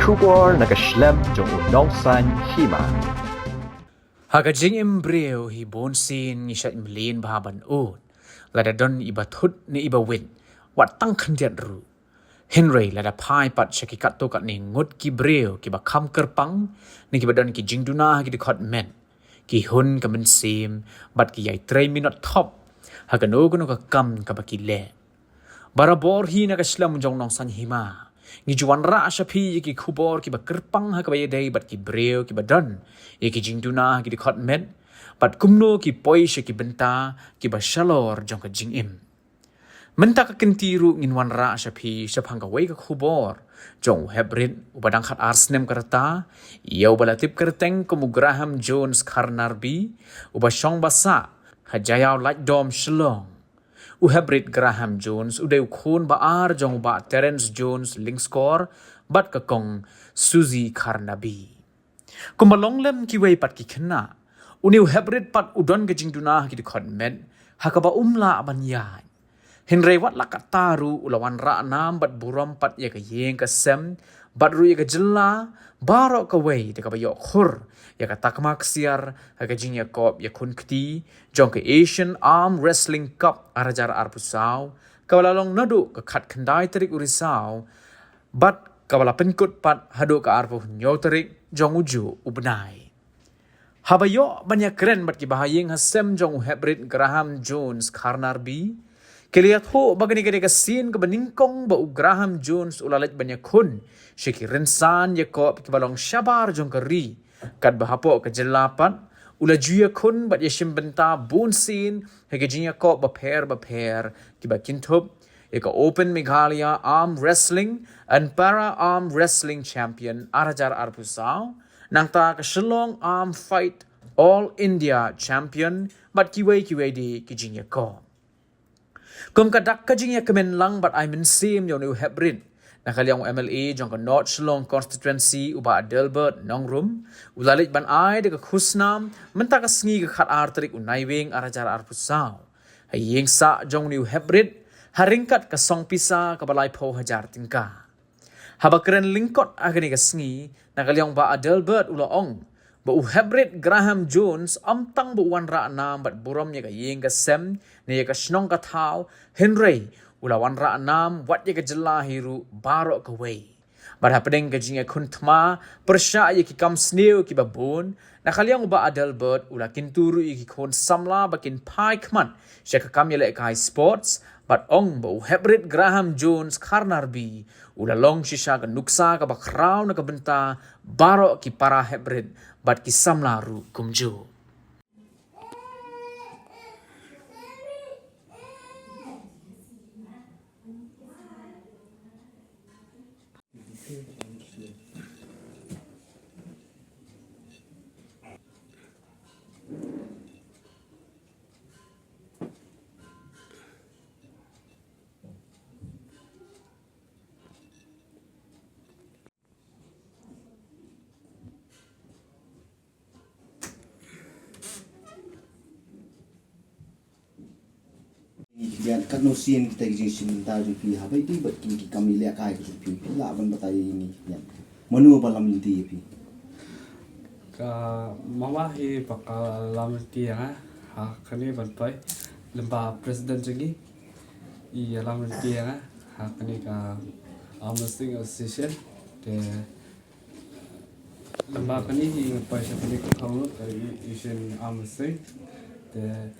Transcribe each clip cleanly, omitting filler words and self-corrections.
kubor nakaslem jong unongsan hima. Hagajing embryo hi bonsin ngisat mlin bahaban un. Lada don iba thut ni iba win. Wat tang khandiat ru. Henry lada pai pat syakikat to kat ni ngut ki breo ki ba kham kerpang ni ki badan ki jingduna ki dikot men. Ki hun ka men sim bat ki yai 3 minute top. Hagano gono ka kam ka ba ki le. Barabor hi na ka slam jong nong san hima. Ngi juan ra shapi ki kubor ki ba kerpang ha ka ba yedai bat ki breo ki badan. Ye ki jingduna ki dikot men. Bat kumno ki poi ki benta ki ba shalor jong ka jing im. Menta ka kentiru ngin wan ra shapi shapang ka wei ka kubor. Jong hebrin ubadang khat arsnem karata. Yau balatip kerteng kumu Graham Jones Karnarbi. Uba shong basa. Hajayau light dom shalong. Uhebrit Graham Jones udeu khun baar jong ba Terence Jones linkskor bat ka kong Suzy Karnabi. Kumalong lem ki wei pat ki khna. Uni uhebrit pat udon ka jingduna ki dikhon men hakaba umla abanyai. Henry wat lakat taru ulawan ra nam bat buram pat ya ka yeng ka sem bat ru ya ka jella barok ka wei de ka bayok khur ya ka takmak siar ha ka jing ya kop ya kun kti jong ka Asian Arm Wrestling Cup arajar arpusau kawalalong nadu ka khat khandai tarik urisau bat kawala penkut pat hadu ka arpu nyo tarik jong uju ubnai. Habayo banyak keren bat ki bahayeng hasem jong hebrit Graham Jones Karnarbi. Kelihat ho bagani kade kasin ke beningkong ba Graham Jones ulalit banyak kun. Syeki rensan Yakob kibalong syabar jong keri. Kad bahapo ke jelapat. Ula juya kun bat yashim benta bunsin. Hege jing Yakob baper kiba kintup. Eka Open Meghalaya Arm Wrestling and Para Arm Wrestling Champion Arajar Arpusau. Nang ta ke Shillong Arm Fight All India Champion bat kiwei di ki jing Yakob. Kum kadak kajing ya kemen lang bat I min sim yon u hebrin. Nakaliang MLA jong ka North Shillong constituency uba Adelbert Nongrum. Ulalit ban ai de ka khusnam menta ka sngi ka khat artrik unaiwing arajar arpusau. Hayeng sa jong ni u hebrit haringkat ka song pisa ka balai po hajar tingka. Habakren lingkot agani ka sngi nakaliang ba Adelbert ulaong. Ba uhebrit Graham Jones amtang bu wan ra nam bat buram ya ka yeng ka sem ne ya ka snong ka thau Henry ula wan ra nam wat ya ka jela hiru baro ka wei. Bat hapedeng ka jinga kuntma persya ya ki kam sneu ki babun nakaliang ba Adelbert ula kinturu ya ki kon samla bakin pai kman sya ka kam ya le ka sports bat ong ba uhebrit Graham Jones Karnarbi ula long shisha ka nuksa ka bakraw na ka benta baro ki para hebrit bat ki samla ru kumju. Yan kanusin kita jing sinta jing pi habai ti bat ki kami le kai ku pi la ban batai ini yan manu balam ti pi ka mama hi bakal lam ti ha kani ban pai lemba president jagi I lam ti ha kani ka Armsting Association de lemba kani hi pai sa kani ko thau ka Asian Armsting de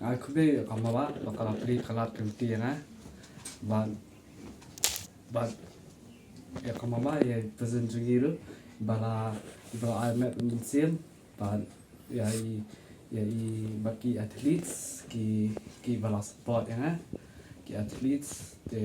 aku be kamawa bakal apri kalat kenti ya ban ya kamawa ya present jugiru bala I met musim ban ya baki athletes ki bala sport ya ki athletes de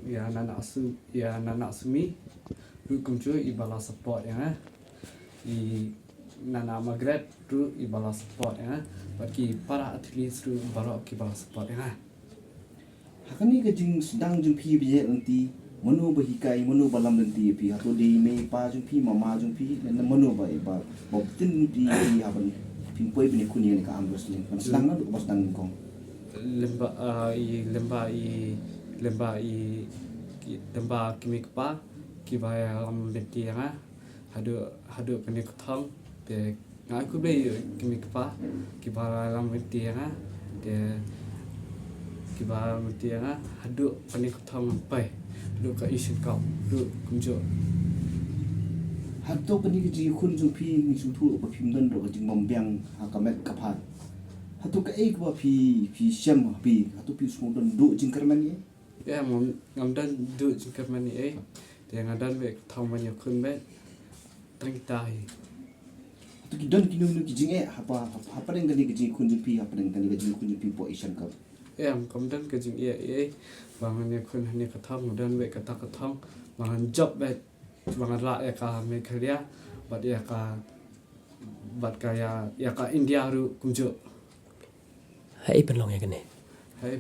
ya nana asumi hukum cu ibala sport ya nana magret tu ibala sport ya bagi para atlet tu bala ki bala sport ya hakani ka jing sedang jing pi bi nanti manu bahikai manu balam nanti pi atau di me pa jing pi mama jing pi na manu ba tin di haban pimpoi bini kuni ni ka ambos ling kan sedang na pas sedang kong lemba i demba kimi kpa ki baya lam benti nga hadu kani kutong de ngai ku be kimi kpa ki baya lam benti nga de ki baya benti nga hadu kani kutong pai lu ka Asian Cup lu kumjo Hato kani ke ji khun jung phi ni su thu ba phim dan ro ka jing bom byang ha ka met ka phat hato ka ek ba phi syam pi hato pi su dan do jing karman ye ya ngam dan du jingkar mani de ngadan be thong mani kun be tring tai hato ki dan ki nu ki jing apa deng kani ke ji khun jung phi apa deng kani ke ji khun jung phi po Asian Cup kam dan ke jing bangan ne kun hani ka thong dan be ka ta ka thong bangan job be bangan la ka me khalia bat ya ka India ru kumjo Hai penlong ya kene. hai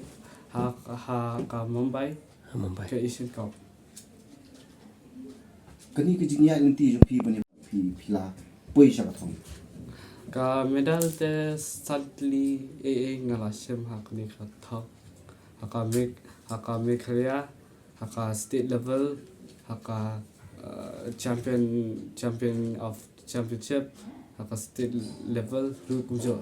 ha ka Mumbai Mumbai. ke Asian Cup kani ke jing ya nanti jung phi bani phi la poi sha ka thong ka medal te sadly ngala shem ha kni ka thong ha ka me khalia ha ka state level ha ka champion of championship ha ka state level ru kumjo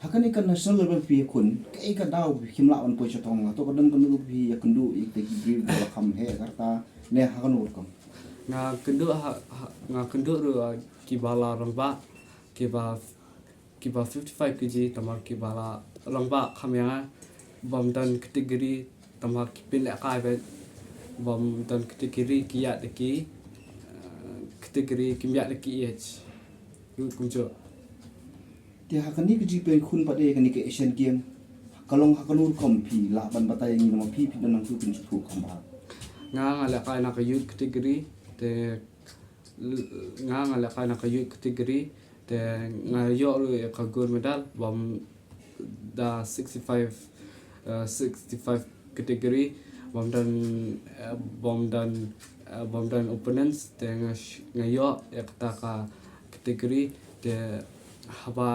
hakani kan national level phi khun kai ka daw himla on poi sha thong to ka dan kan lu phi ya kundu ik te ki bri ba kham he karta ne ha kan ur kam nga kendu ru ki bala rongba ki ba 55 kg tamar ki bala rongba khamya bom dan kategori tamar ki pin la kai be bom dan kategori ki ya de ki kategori kim ya de ki h ru kumjo ti hakani ke ji pe khun pa de kani ke Asian game kalong hakanur kom phi la ban batai ni ma phi dan nang tu pin su thu kham ba nga la kai na ka youth category te nga la kai na ka youth category te nga yo ru ka gold medal bom da 65 category bom dan opponents te nga yo ta ka category te haba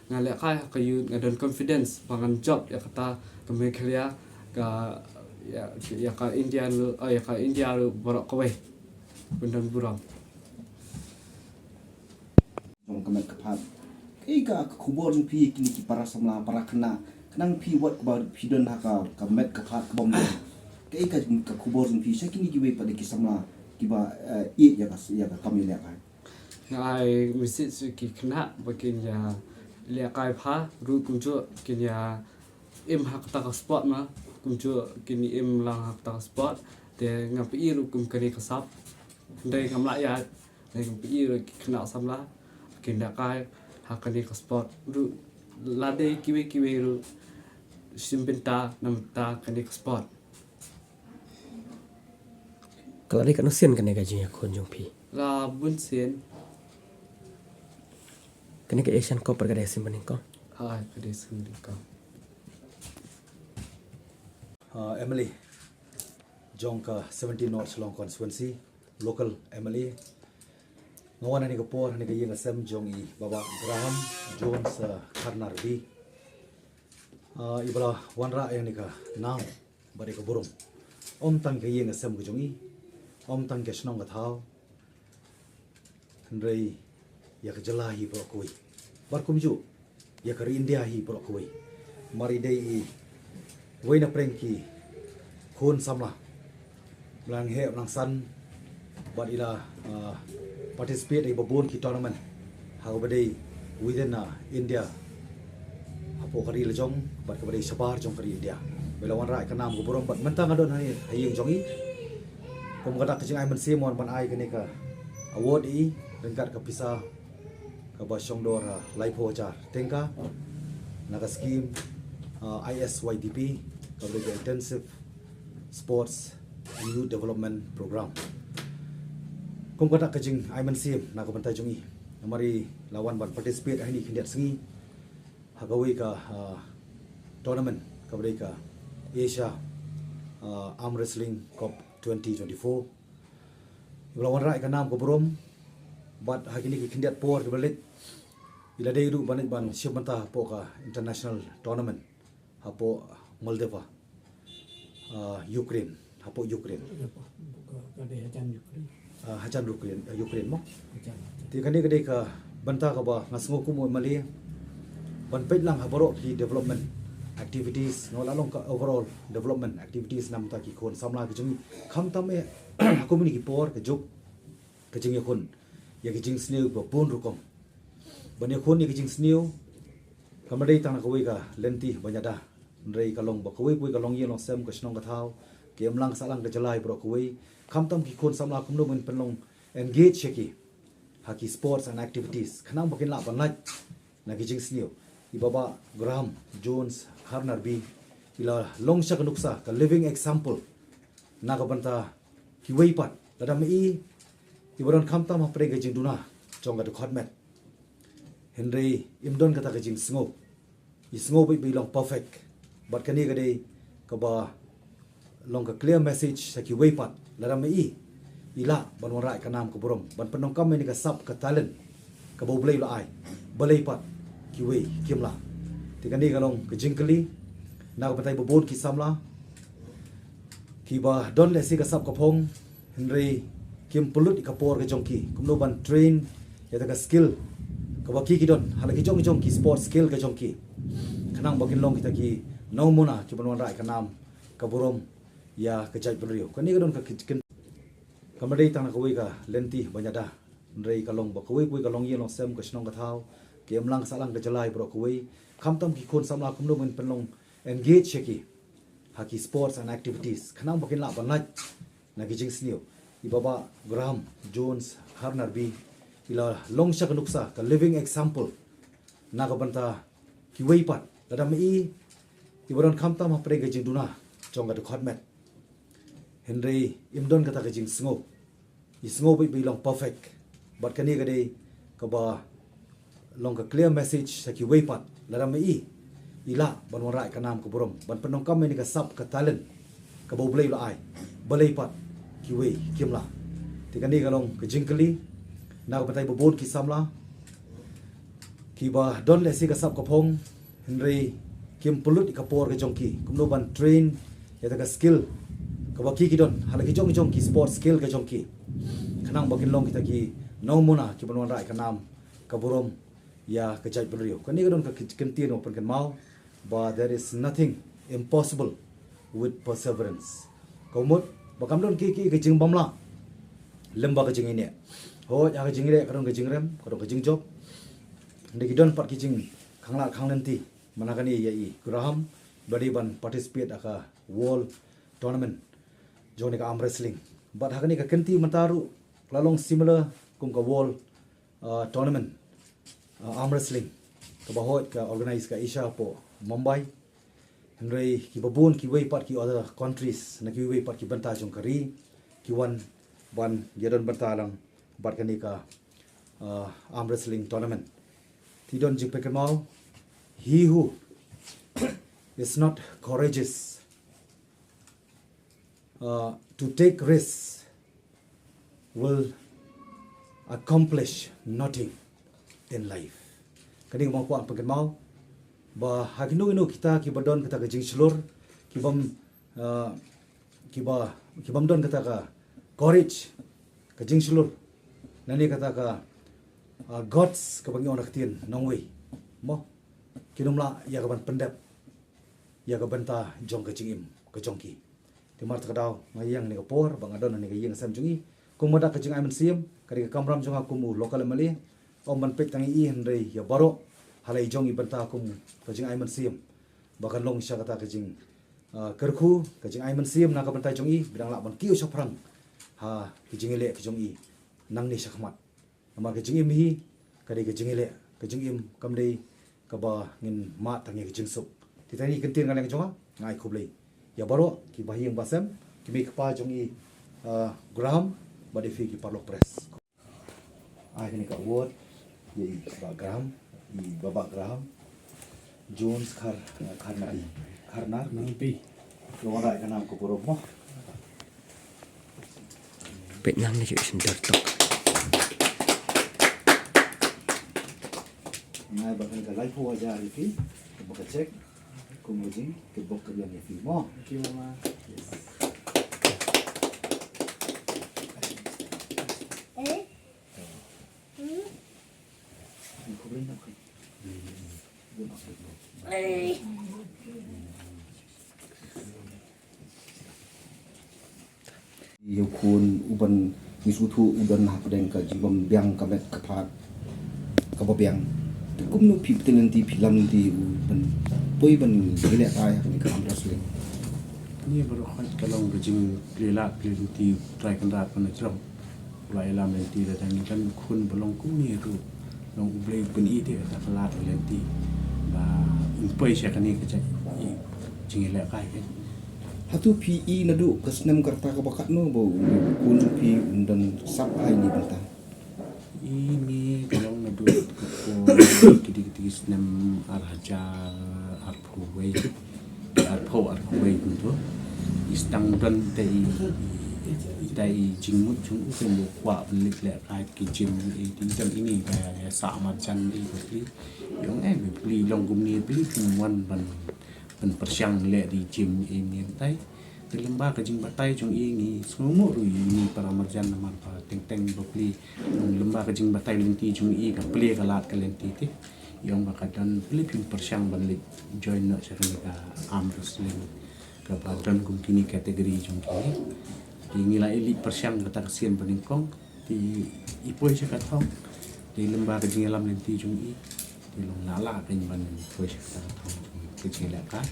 nga la kai ka youth nga dan confidence bangan job ta ka me khalia ka ya ka India lu borok kowe bundan buram jong ka met ka phat kai ka khubor jung phi kini ki para samla para khna kanang phi wat ba phi dan ha ka met ka phat ka bom kai ka khubor jung phi sa kini ki we pa de ki samla ki ba ya ka kamil ya ka ngai misit su ki khna bakin ya le kai pha ru kumjo kin ya im hak ta ka sport ma kumjo kini im lang hak ta sport te ngapi ru kum kani ka sap dai ngamla ya dai ngapi ru khna samla kin da kai hak kani ka sport ru la dai kiwe ru simbenta namta kani ka sport Kalau ni kan usian kene gaji ya khun jung phi. la bun sen Kene ke Asian Cup perkara simpan ko. hai kade sendiri ka Emily Jongka 17 North Long constituency local Emily ngawan ni kapor ni kayeng asem jong I baba Graham Jones Karnar B ibala wanra yang ni ka now bari ka burung om tang kayeng asem jong I om tang ke snong ka thau rei ya ka jalahi pro koi bar kumju ya ka India hi pro koi mari dei Waina prengki khun samla lang he lang san but ila participate in babon ki tournament how badai within India apo kari lejong but kabadai sabar jong kari India bela wan rai kanam go borom but mentang adon hayeng jongi kom kata kecing ai mensi mon ban ai kene ka award I rengkat ka pisa ka ba shongdor life hojar tengka naga scheme ISYDP coverage intensive sports and youth development program. Kung kata kajing Aiman Sim na kabantai jungi mari lawan ban participate ahini kindiat sengi hagawi ka tournament coverage ka Asia Arm Wrestling Cup 2024. Lawan rai ka nam ko brom but hagini ki kindiat por ke balik ila dei ru ban ban siapanta po ka international tournament hapo Moldova Ukraine hapo Ukraine Ada ajan Ukraine. hajan Ukraine mo Ajan. ti kani kadai ka banta ka ba ngasngo ku mo mali ban pet lang haboro ki development activities no lalong ka overall development activities nam ta ki kon samla ki jung kham tam e komuni ki por ka juk ka jing kon ya ki jing sneu ba pun ru kom ban ya kon ni ki jing sneu kamadai tang ka wei ka lenti banyada rei ka long ba ka wei ka long ye long sem ka snong ka thau kem lang salang ka jalai bro ka wei kham tam ki kon samla kum no ben pen long engage ki haki sports and activities khanang bakin la ban like na ki jing sneu i baba Graham Jones Harnar B ila long shak nuksa ka living example na ka banta ki wei pat la dam i boron kham tam ha pre ga jing duna chong ga de khotmet Henry imdon kata ka jing sngo i sngo bi long perfect but kani ga dei ka ba long ka clear message sa ki wei pat la dam ila ban warai ka nam ka borom ban penong kam ni ka sap ka talent ka bo blai la ai balai pat ki wei kim la ti kani ka long ka jing kali na ka patai bo bon ki samla ki ba don le si ka sap ka phong Henry kim pulut ka por ka jongki kumno ban train ya ta ka skill ka ba ki don hala ki jong ki sport skill ka jongki kanang bakin long kita ki no muna ki ban warai ka nam ka borom ya ka jai pelrio kani ka don ka kin kamadai tang ka wei ka lenti banyada rei ka long ba ka wei ka long ye long sem ka snong ka thau kem lang salang ka jalai bro ka wei kham tam ki kon samla kum no ben pen long engage ki haki sports and activities khanang bakin la ban like na ki jing sneu i baba Graham Jones Harnar B ila long shak nuksa ka living example na ka banta ki wei pat la dam i boron kham tam ha pre ga jing duna chong ga de khotmet Henry imdon kata ka jing sngo i sngo bi long perfect but kani ga dei ka ba long ka clear message sa ki wei pat la dam ila ban warai ka nam ka borom ban penong kam ni ka sap ka talent ka bo blai la ai balai pat ki wei kim la ti kani ka long ka jing kali na ka patai bo bon ki samla ki ba don le si ka sap ka phong Henry kim pulut ka por ka jongki kumno ban train ya ta ka skill ka ba ki don hala ki jong ki sport skill ka jongki khanang bakin long kita ki no muna ki ban warai ka nam ka borom ya ka jai pelrio kani ka don ka kentien open kan mau but there is nothing impossible with perseverance komut bakam don ki ka jing bamla lemba ka jing ini ho ya ka jing re ka don ka jing rem ka don ka jing job ndi ki don pat ki jing khangla khanglenti manakani ya i Graham badi ban participate aka world tournament joni ka arm wrestling but hakani ka kenti mataru lalong similar kum ka world tournament arm wrestling ka bahot ka organize ka Asia po Mumbai Henry ki babun ki wei pat ki other countries na ki wei pat ki banta jong kari ki wan ban yadon banta lang bat kani ka arm wrestling tournament ti don jing pe mau he who is not courageous to take risks will accomplish nothing in life kani mo kuan pe mau ba hakinu inu kita ki badon kita ka jing slur ki bam don kata ka courage ka jing slur nani kata ka gods ka bangi onak tin nongwei mo kinumla ya ka ban pendap ya ka banta jong ka jingim ka jongki timar takadaw ngayang ni ka por bang adon ni ka yeng sam jungi kumoda ka jing aiman siam kari ka kamram jonga kumu lokal mali om ban pek tangi i henry ya baro halai jongi banta kumu ka jing aiman siam bakan long sya kata ka jing kerku ka jing aiman siam na ka banta jongi bidang la ban kiu saprang ha ki jing ile ki jongi nang ni sakmat ama ka jing im hi kari ka jing ile ka jing im kamdei ka ba ngin ma tangi ka jing sup titani kentin kan yang jonga ngai khublei ya baro ki bahiyang basem ki mi kpa jongi Graham badi fi ki parlok press ai kini ka word ye ba Graham i baba Graham Jones karna Nanti. lo warai ka nam ko puro mo Pet nang ni sin dar tok. ngai ba ka live ho aja ri fi ba ka check kumujing ke bok ka yan fi mo Kima Yukun uban misutu udan hapadeng ka jibam biang kamet kapat kababiang tukum no pipten nanti filam nanti uban poi ban gele ay ni ka amras le ni baru kan kalau gajing lelak di try kan rat kan jom lai lam nanti datang kan kun belong kum ni tu long blai pen i dia tak lat nanti ba umpai sia kan ni ke jing lelak kai kan hatu PE nadu kasnam karta ka bakat no bo kun pi undan sap ai ni banta ini kalau nadu kidi senam arhaja arpuway arpuway itu istang dan tay jingmut chung uken kwa belik le kai ki jim di jam ini kayak sama chan di beli yang beli long gumni beli cumuan ban persiang le di jim ini tay terlembar ke jing batai chung ini semua ru ini para marjan nama pa teng beli lembar ke jing batai lenti chung i ka beli kalat ke lenti ti yang bakadan beli persiang balik join nak sekali ka arm wrestling ke badan kum kini kategori chung kini nilai elit persiang kata kesian peningkong di ipoi saya kata di lembar kejing alam nanti jung i di long lala penyimpanan ipoi saya kata kecil kan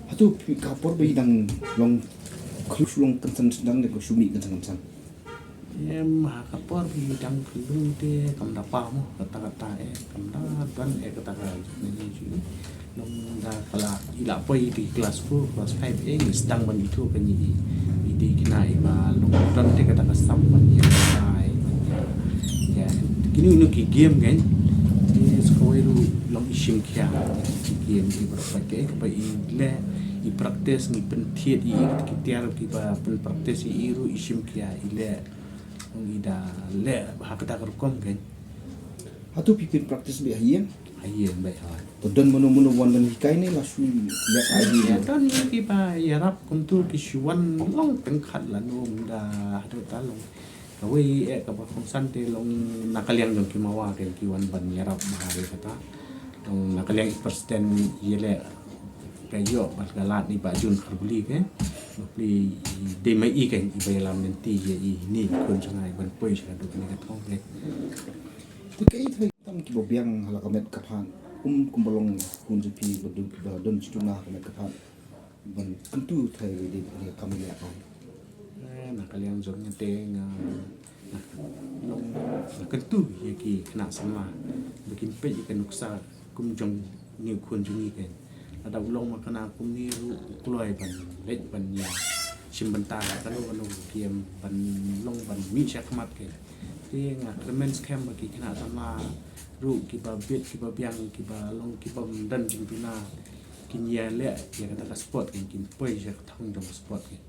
hatu kapor be dang long klus long kansan sedang de ko sumi kansan kansan mah kapor bidang kelung de kam dapa mo kata-kata kam dan kata-kata ni juga long da kala ila poi di kelas 4 kelas 5 sedang ban itu kan ni ide kinai ba long dan de kata kasam ban ya ya kini nu ki game kan di sekolah lu long isim kia game di berapa ke pa le i praktis ni pentit i kitiar ki ba pen praktis i ru isim kia ile ida le ha kata kerkom kan hatu pipin praktis be hien ayen baik ha to dan mono wan dan hikai ni lasu le ai ya dan ki ba ya rap kum tu ki shuan long tengkhat la no da hadu talong kawai ka ba fungsan te long nakaliang dong ki mawa kan ki wan ban ya rap mahari kata long nakaliang persen yele kayo bas galat ni bajun kharbuli kan beli de mai i kan i bayalam nanti ya ini kun sangai ban poi sa do ni ka thong le to kai thai tam ki bobiang hala kamet kaphan kumbalong kun pi bodu don chituna kamet kaphan ban kentu thai de kamile ai nakaliang zon te nga long kentu ya ki kena sama bikin pe kan nuksa kum jong ni kun jungi kan ada ulong makana kum ni ru kloi ban lej ban ya simbentar kalau kiam ban long ban mi syakmat ke ti nga remens kem bagi kena sama ru ki ba bit ki ba biang ki ba long ki ba dan jing pina kin ya le ya kata ka sport kin poi ya thong dong sport ke